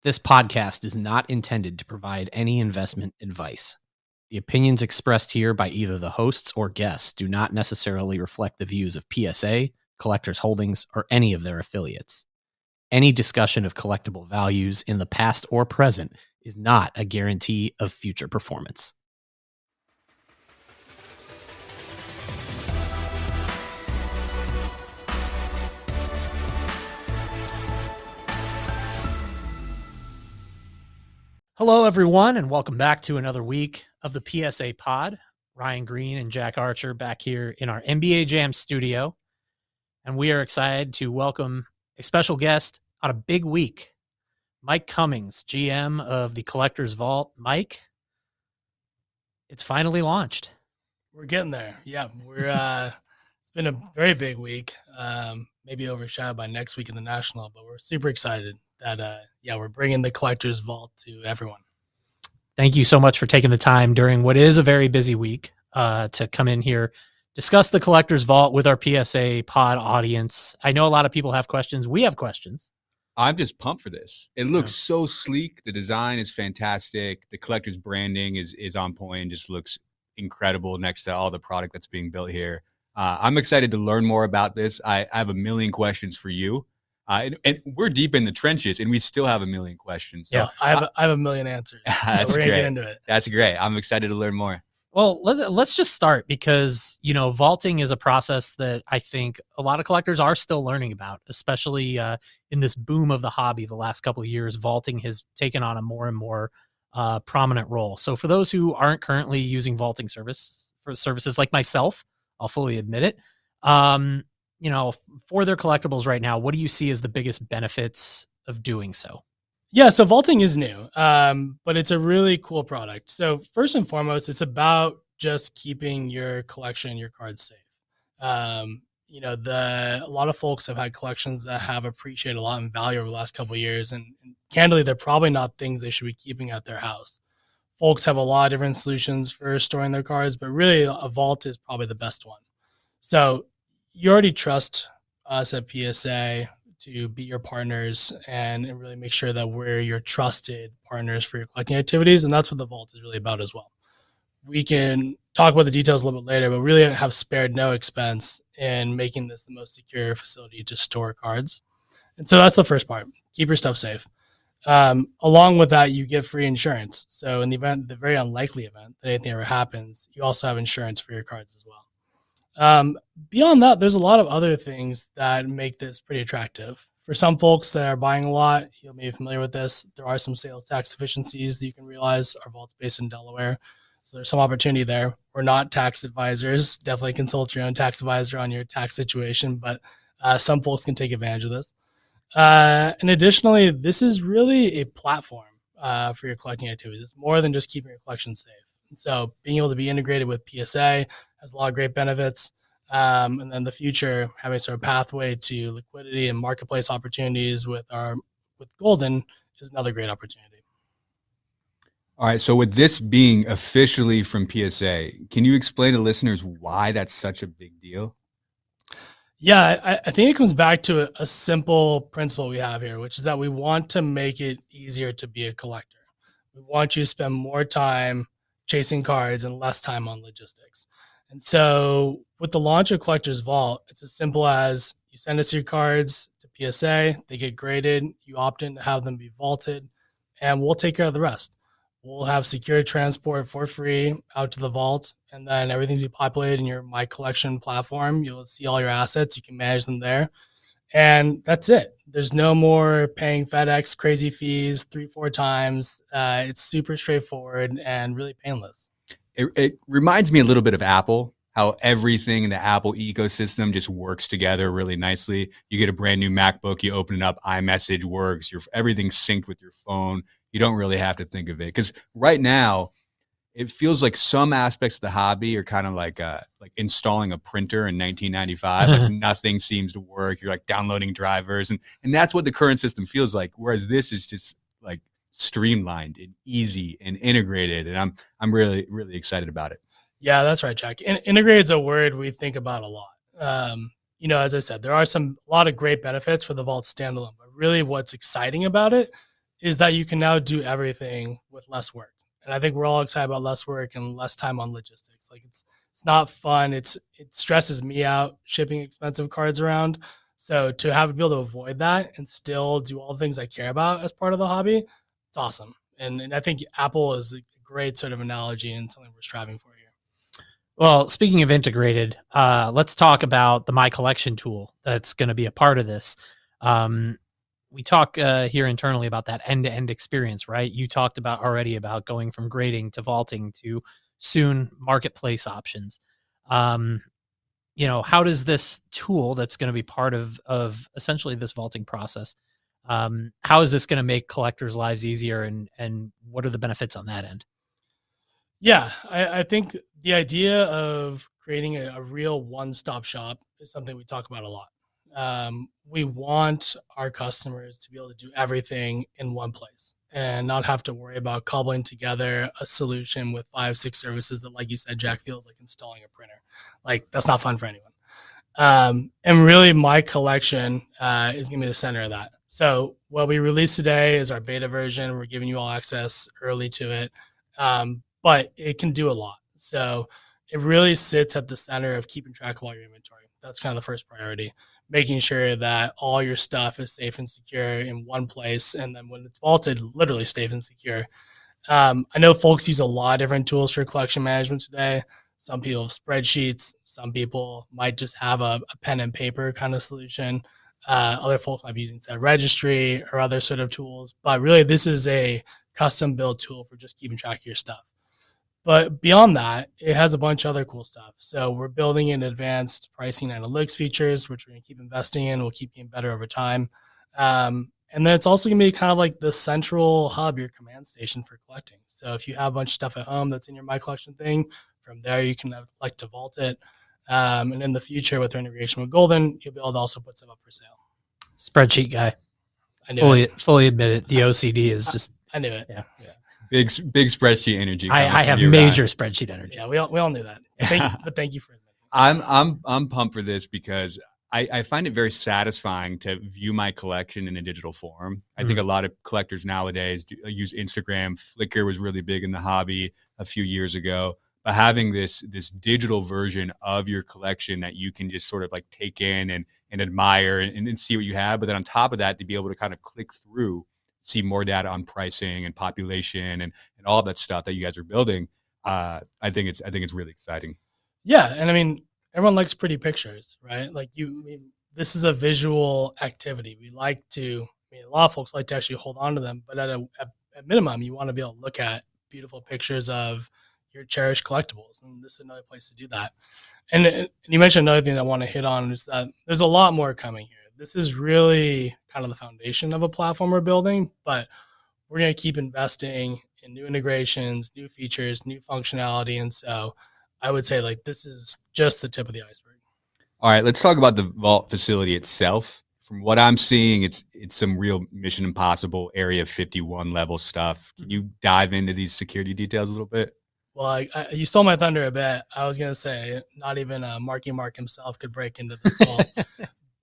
This podcast is not intended to provide any investment advice. The opinions expressed here by either the hosts or guests do not necessarily reflect the views of PSA, Collectors Holdings, or any of their affiliates. Any discussion of collectible values in the past or present is not a guarantee of future performance. Hello, everyone, and welcome back to another week of the PSA Pod. Ryan Greene and Jack Archer back here in our NBA Jam studio. And we are excited to welcome a special guest on a big week, Mike Cummings, GM of the Collectors Vault. Mike, it's finally launched. We're getting there. Yeah, it's been a very big week, maybe overshadowed by next week in the National, but we're super excited that, we're bringing the Collectors Vault to everyone. Thank you so much for taking the time during what is a very busy week to come in here, discuss the Collectors Vault with our PSA Pod audience. I know a lot of people have questions. We have questions. I'm just pumped for this. It looks so sleek. The design is fantastic. The Collectors branding is on point. Just looks incredible next to all the product that's being built here. I'm excited to learn more about this. I have a million questions for you. And we're deep in the trenches, and we still have a million questions. So, yeah, I have a million answers. That's so we're gonna great. Get into it. That's great. I'm excited to learn more. Well, let's just start because, vaulting is a process that I think a lot of collectors are still learning about, especially in this boom of the hobby the last couple of years. Vaulting has taken on a more and more prominent role. So for those who aren't currently using vaulting services like myself, I'll fully admit it. For their collectibles right now, what do you see as the biggest benefits of doing so? Yeah, so vaulting is new, but it's a really cool product. So first and foremost, it's about just keeping your collection, your cards safe. A lot of folks have had collections that have appreciated a lot in value over the last couple of years, and candidly, they're probably not things they should be keeping at their house. Folks have a lot of different solutions for storing their cards, but really a vault is probably the best one. So you already trust us at PSA to be your partners and really make sure that we're your trusted partners for your collecting activities. And that's what the vault is really about as well. We can talk about the details a little bit later, but really have spared no expense in making this the most secure facility to store cards. And so that's the first part. Keep your stuff safe. Along with that, you get free insurance. So in the very unlikely event that anything ever happens, you also have insurance for your cards as well. Beyond that, there's a lot of other things that make this pretty attractive. For some folks that are buying a lot, you may be familiar with this. There are some sales tax efficiencies that you can realize. Our vault's based in Delaware, so there's some opportunity there. We're not tax advisors. Definitely consult your own tax advisor on your tax situation, but some folks can take advantage of this. And additionally, this is really a platform for your collecting activities. It's more than just keeping your collection safe. And so being able to be integrated with PSA has a lot of great benefits. And then the future, having sort of pathway to liquidity and marketplace opportunities with Golden is another great opportunity. All right. So with this being officially from PSA, can you explain to listeners why that's such a big deal? Yeah, I think it comes back to a simple principle we have here, which is that we want to make it easier to be a collector. We want you to spend more time chasing cards and less time on logistics. And so with the launch of Collectors Vault, it's as simple as you send us your cards to PSA, they get graded, you opt in to have them be vaulted, and we'll take care of the rest. We'll have secure transport for free out to the vault, and then everything will be populated in your My Collection platform. You'll see all your assets. You can manage them there. And that's it. There's no more paying FedEx crazy fees 3-4 times. It's super straightforward and really painless. It reminds me a little bit of Apple, how everything in the Apple ecosystem just works together really nicely. You get a brand new MacBook, you open it up, iMessage works, everything's synced with your phone. You don't really have to think of it. Because right now, it feels like some aspects of the hobby are kind of like installing a printer in 1995. Like nothing seems to work. You're like downloading drivers, and that's what the current system feels like. Whereas this is just like streamlined and easy and integrated, and I'm really, really excited about it. Yeah, that's right, Jack. Integrated is a word we think about a lot. As I said, there are a lot of great benefits for the Vault standalone, but really what's exciting about it is that you can now do everything with less work. And I think we're all excited about less work and less time on logistics. Like it's not fun. It stresses me out shipping expensive cards around. So to be able to avoid that and still do all the things I care about as part of the hobby, it's awesome. And I think Apple is a great sort of analogy and something we're striving for here. Well, speaking of integrated, let's talk about the My Collection tool that's going to be a part of this. We talk here internally about that end-to-end experience, right? You talked already about going from grading to vaulting to soon marketplace options. How does this tool that's going to be part of essentially this vaulting process, how is this going to make collectors' lives easier, and what are the benefits on that end? Yeah, I think the idea of creating a real one-stop shop is something we talk about a lot. We want our customers to be able to do everything in one place and not have to worry about cobbling together a solution with 5-6 services that, like you said, Jack, feels like installing a printer. Like that's not fun for anyone. And really My Collection is going to be the center of that. So what we released today is our beta version. We're giving you all access early to it, but it can do a lot. So it really sits at the center of keeping track of all your inventory. That's kind of the first priority, making sure that all your stuff is safe and secure in one place. And then when it's vaulted, literally safe and secure. I know folks use a lot of different tools for collection management today. Some people have spreadsheets. Some people might just have a pen and paper kind of solution. Other folks might be using set registry or other sort of tools. But really, this is a custom built tool for just keeping track of your stuff. But beyond that, it has a bunch of other cool stuff. So we're building in advanced pricing analytics features, which we're going to keep investing in. We'll keep getting better over time. And then it's also going to be kind of like the central hub, your command station for collecting. So if you have a bunch of stuff at home that's in your My Collection thing, from there you can like to vault it. And in the future, with our integration with Golden, you'll be able to also put stuff up for sale. Spreadsheet guy. I knew it. Fully admit it. The OCD is just. I knew it. Yeah. Big spreadsheet energy. I have major spreadsheet energy. Yeah, we all knew that. Thank you for admitting. I'm pumped for this because I find it very satisfying to view my collection in a digital form. I think a lot of collectors nowadays use Instagram. Flickr was really big in the hobby a few years ago. But having this digital version of your collection that you can just sort of like take in and admire and see what you have. But then on top of that, to be able to kind of click through, see more data on pricing and population and all that stuff that you guys are building. I think it's really exciting. Yeah. And I mean, everyone likes pretty pictures, right? Like this is a visual activity. We like to, a lot of folks like to actually hold on to them, but at minimum, you want to be able to look at beautiful pictures of your cherished collectibles. And this is another place to do that. And you mentioned another thing I want to hit on is that there's a lot more coming here. This is really kind of the foundation of a platform we're building, but we're going to keep investing in new integrations, new features, new functionality. And so I would say like this is just the tip of the iceberg. All right, let's talk about the vault facility itself. From what I'm seeing, it's some real Mission Impossible Area 51 level stuff. Can you dive into these security details a little bit? Well, you stole my thunder a bit. I was going to say not even Marky Mark himself could break into this vault.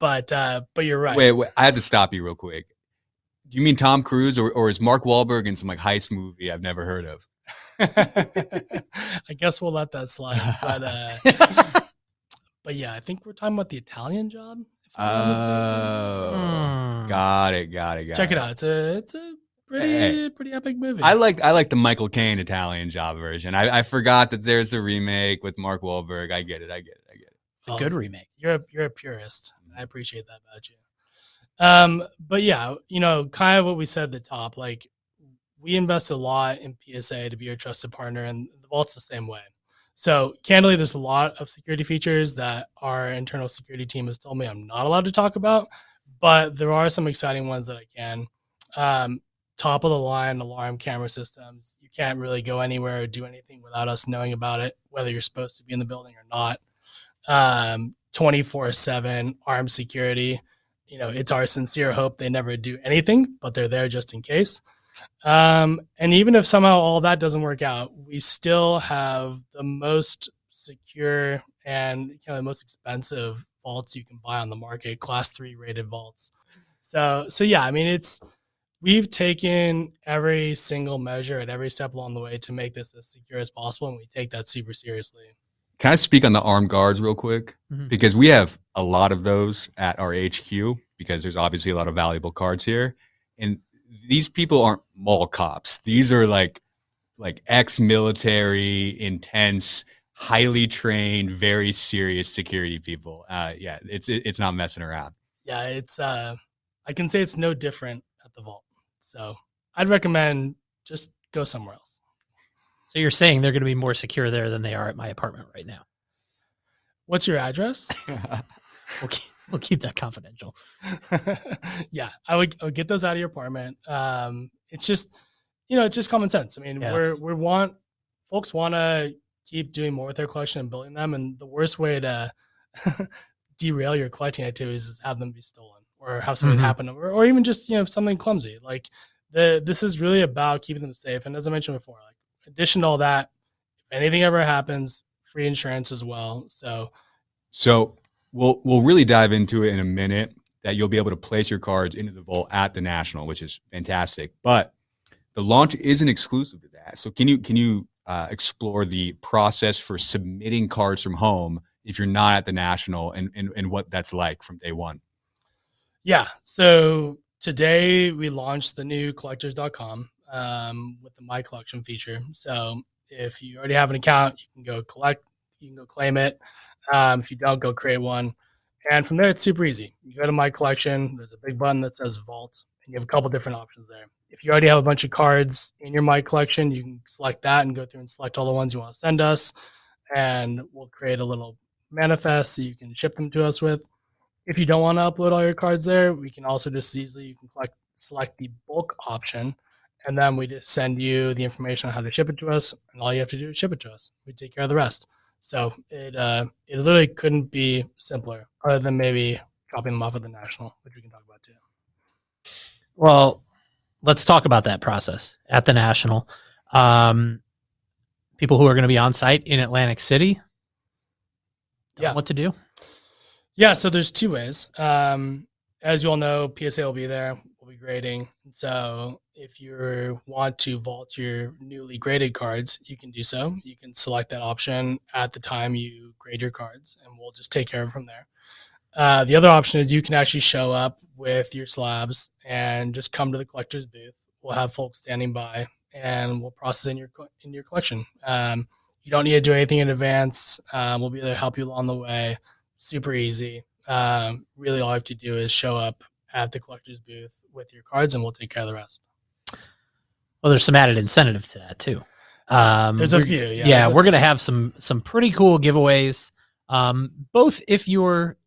But you're right. Wait, I had to stop you real quick. Do you mean Tom Cruise or is Mark Wahlberg in some like heist movie I've never heard of? I guess we'll let that slide. But yeah, I think we're talking about the Italian Job. Oh, got it. Check it out. It's a pretty epic movie. I like the Michael Caine Italian Job version. I forgot that there's a remake with Mark Wahlberg. I get it. It's a good remake. You're a purist. I appreciate that about you. But yeah, kind of what we said at the top, like we invest a lot in PSA to be your trusted partner, and the Vault's the same way. So candidly, there's a lot of security features that our internal security team has told me I'm not allowed to talk about, but there are some exciting ones that I can. Top of the line alarm camera systems. You can't really go anywhere or do anything without us knowing about it, whether you're supposed to be in the building or not. 24/7 armed security. It's our sincere hope they never do anything, but they're there just in case. And even if somehow all that doesn't work out, we still have the most secure and the most expensive vaults you can buy on the market, class 3 rated vaults. So yeah, I mean, it's We've taken every single measure at every step along the way to make this as secure as possible, and we take that super seriously. Can I speak on the armed guards real quick? Mhm. Because we have a lot of those at our HQ because there's obviously a lot of valuable cards here. And these people aren't mall cops. These are like ex-military, intense, highly trained, very serious security people. Yeah, it's not messing around. Yeah, it's I can say it's no different at the Vault. So I'd recommend just go somewhere else. So you're saying they're going to be more secure there than they are at my apartment right now. What's your address? We'll keep that confidential. Yeah, I would get those out of your apartment. It's just, it's just common sense. I mean, Yeah. folks want to keep doing more with their collection and building them, and the worst way to derail your collecting activities is have them be stolen or have something Mhm. happen, or even just something clumsy. Like this is really about keeping them safe. And as I mentioned before, like in addition to all that, if anything ever happens, free insurance as well. So we'll really dive into it in a minute. That you'll be able to place your cards into the vault at the National, which is fantastic. But the launch isn't exclusive to that. So can you explore the process for submitting cards from home if you're not at the National and what that's like from day one? Yeah. So today we launched the new collectors.com with the My Collection feature. So if you already have an account, you can go claim it. If you don't, go create one. And from there, it's super easy. You go to My Collection, there's a big button that says Vault, and you have a couple different options there. If you already have a bunch of cards in your My Collection, you can select that and go through and select all the ones you want to send us, and we'll create a little manifest that you can ship them to us with. If you don't want to upload all your cards there, we can also just easily select the bulk option, and then we just send you the information on how to ship it to us, and all you have to do is ship it to us. We take care of the rest. So it literally couldn't be simpler, other than maybe dropping them off at the National, which we can talk about too. Well, let's talk about that process at the National. People who are going to be on site in Atlantic City, Yeah. what to do? Yeah, so there's two ways. As you all know, PSA will be there. We'll be grading. So if you want to vault your newly graded cards, you can do so. You can select that option at the time you grade your cards, and we'll just take care of it from there. The other option is you can actually show up with your slabs and just come to the collector's booth. We'll have folks standing by, and we'll process in your collection. You don't need to do anything in advance. We'll be there to help you along the way. Super easy. Really, all you have to do is show up at the collector's booth with your cards, and we'll take care of the rest. Well, there's some added incentive to that too. There's a few. Yeah, we're going to have some pretty cool giveaways. Both if you're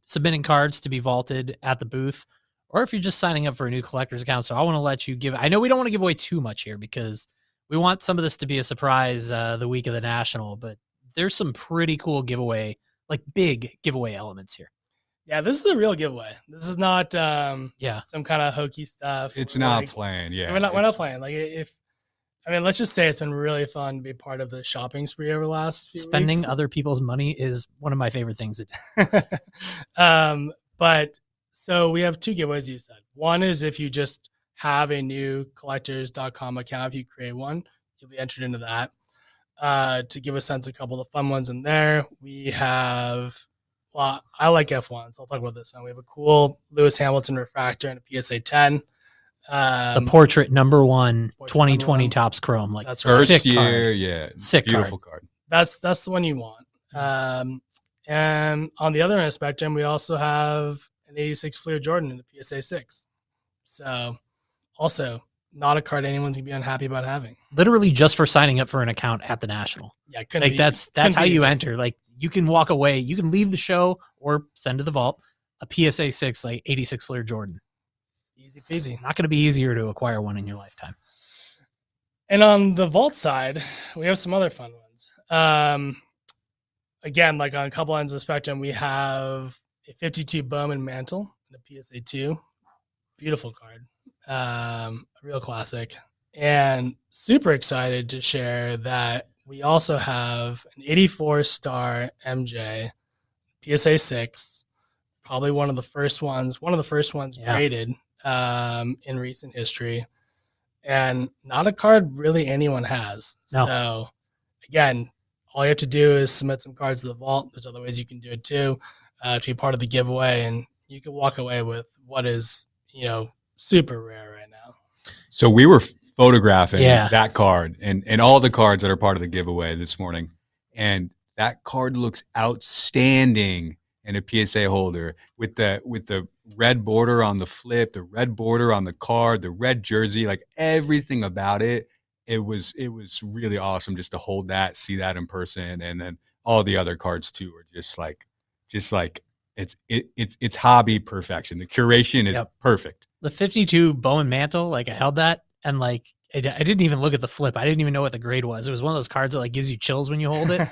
submitting cards to be vaulted at the booth, or if you're just signing up for a new collector's account. So I want to let you I know we don't want to give away too much here because we want some of this to be a surprise the week of the National, but there's some pretty cool giveaway, like big giveaway elements here. Yeah, this is a real giveaway. This is not some kind of hokey stuff. It's not playing. Yeah, we're not playing. Like let's just say it's been really fun to be part of the shopping spree over the last few Spending weeks. other people's money is one of my favorite things to do. But so we have two giveaways, you said. One is if you just have a new collectors.com account, if you create one, you'll be entered into that. To give a sense of a couple of the fun ones in there, we have, I like F1s. I'll talk about this one. We have a cool Lewis Hamilton refractor and a PSA 10. The portrait number one, 2020 Topps Chrome, like that's First year, card. yeah, Sick beautiful card. That's the one you want. And on the other end of the spectrum, we also have an 86 Fleer Jordan in the PSA 6. So also not a card anyone's gonna be unhappy about having. Literally just for signing up for an account at the National. Yeah, that's how you enter. Like you can walk away, you can leave the show or send to the vault a PSA 6 like 86 Fleer Jordan. Easy peasy. Not going to be easier to acquire one in your lifetime. And on the vault side, we have some other fun ones. Again, like on a couple ends of the spectrum, we have a 52 Bowman Mantle and a PSA 2. Beautiful card. A real classic. And super excited to share that we also have an 84 star MJ PSA 6, probably one of the first ones graded in recent history, and not a card really anyone has. No. So again, all you have to do is submit some cards to the vault. There's other ways you can do it too, to be part of the giveaway, and you can walk away with what is, super rare right now. So we were photographing Yeah. that card and all the cards that are part of the giveaway this morning, and that card looks outstanding in a PSA holder with the red border on the flip, the red border on the card, the red jersey, like everything about it. It was really awesome just to hold that, see that in person, and then all the other cards too are just like it's hobby perfection. The curation is perfect. The 52 Bowen Mantle, like I held that and like I didn't even look at the flip. I didn't even know what the grade was. It was one of those cards that like gives you chills when you hold it.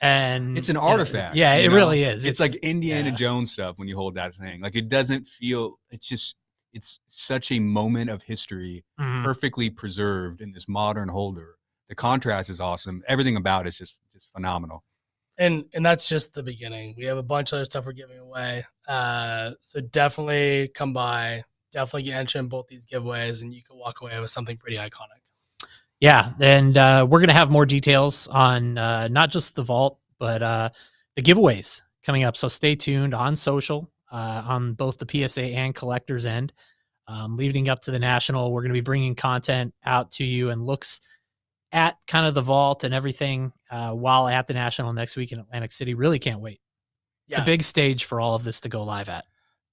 And it's an artifact. Yeah, it really is. It's like Indiana Jones stuff when you hold that thing. Like it doesn't feel, it's such a moment of history, perfectly preserved in this modern holder. The contrast is awesome. Everything about it's just phenomenal. And that's just the beginning. We have a bunch of other stuff we're giving away. So definitely come by. Definitely get entered in both these giveaways, and you can walk away with something pretty iconic. Yeah, and we're going to have more details on not just the vault, but the giveaways coming up. So stay tuned on social, on both the PSA and collector's end. Leading up to the National, we're going to be bringing content out to you and looks at kind of the vault and everything while at the National next week in Atlantic City. Really can't wait. It's a big stage for all of this to go live at.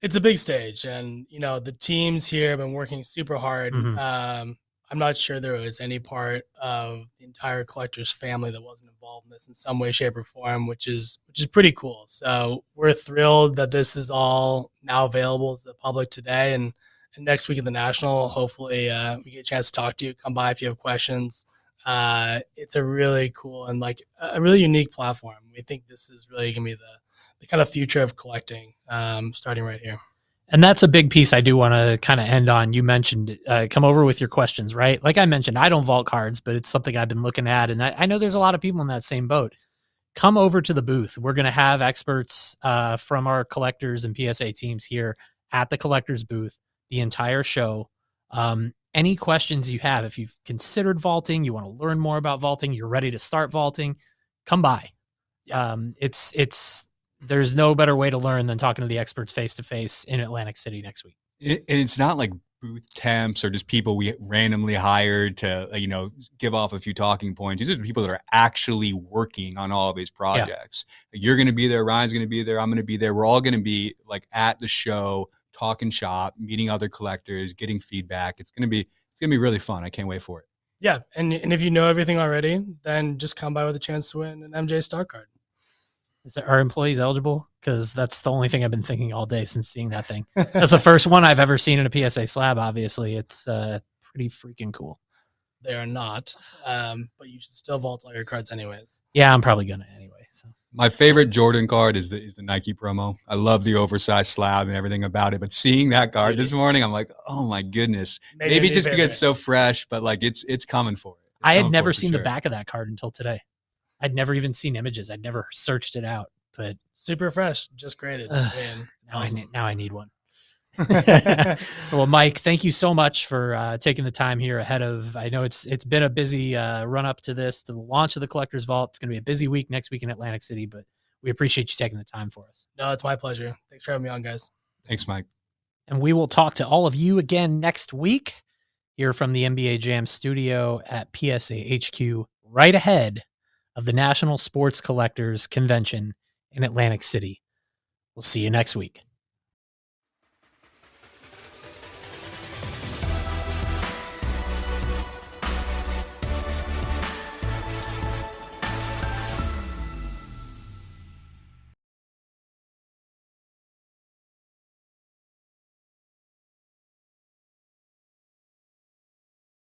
It's a big stage, and the teams here have been working super hard. I'm not sure there was any part of the entire collectors family that wasn't involved in this in some way, shape, or form, which is pretty cool. So we're thrilled that this is all now available to the public today, and next week at the National, hopefully we get a chance to talk to you. Come by if you have questions. It's a really cool and like a really unique platform. We think this is really gonna be the kind of future of collecting, starting right here. And that's a big piece I do want to kind of end on. You mentioned come over with your questions, right? Like I mentioned, I don't vault cards, but it's something I've been looking at. And I know there's a lot of people in that same boat. Come over to the booth. We're going to have experts from our collectors and PSA teams here at the collectors booth the entire show. Any questions you have, if you've considered vaulting, you want to learn more about vaulting, you're ready to start vaulting, come by. There's no better way to learn than talking to the experts face-to-face in Atlantic City next week. And it's not like booth temps or just people we randomly hired to, give off a few talking points. These are the people that are actually working on all of these projects. Yeah. You're going to be there. Ryan's going to be there. I'm going to be there. We're all going to be like at the show, talking shop, meeting other collectors, getting feedback. It's going to be really fun. I can't wait for it. Yeah. And if you know everything already, then just come by with a chance to win an MJ Star card. Are employees eligible? Because that's the only thing I've been thinking all day since seeing that thing. That's the first one I've ever seen in a PSA slab. Obviously, it's pretty freaking cool. They are not, but you should still vault all your cards anyways. Yeah, I'm probably gonna anyway. So my favorite Jordan card is the Nike promo. I love the oversized slab and everything about it. But seeing that card this morning, I'm like, oh my goodness. Maybe just because it's so fresh, but like it's coming for it. I had never seen the back of that card until today. I'd never even seen images. I'd never searched it out, but super fresh, just graded. Now I need one. Well, Mike, thank you so much for taking the time here ahead of, I know it's been a busy run up to the launch of the Collectors Vault. It's going to be a busy week next week in Atlantic City, but we appreciate you taking the time for us. No, it's my pleasure. Thanks for having me on, guys. Thanks, Mike. And we will talk to all of you again next week here from the NBA Jam studio at PSA HQ, right ahead of the National Sports Collectors Convention in Atlantic City. We'll see you next week.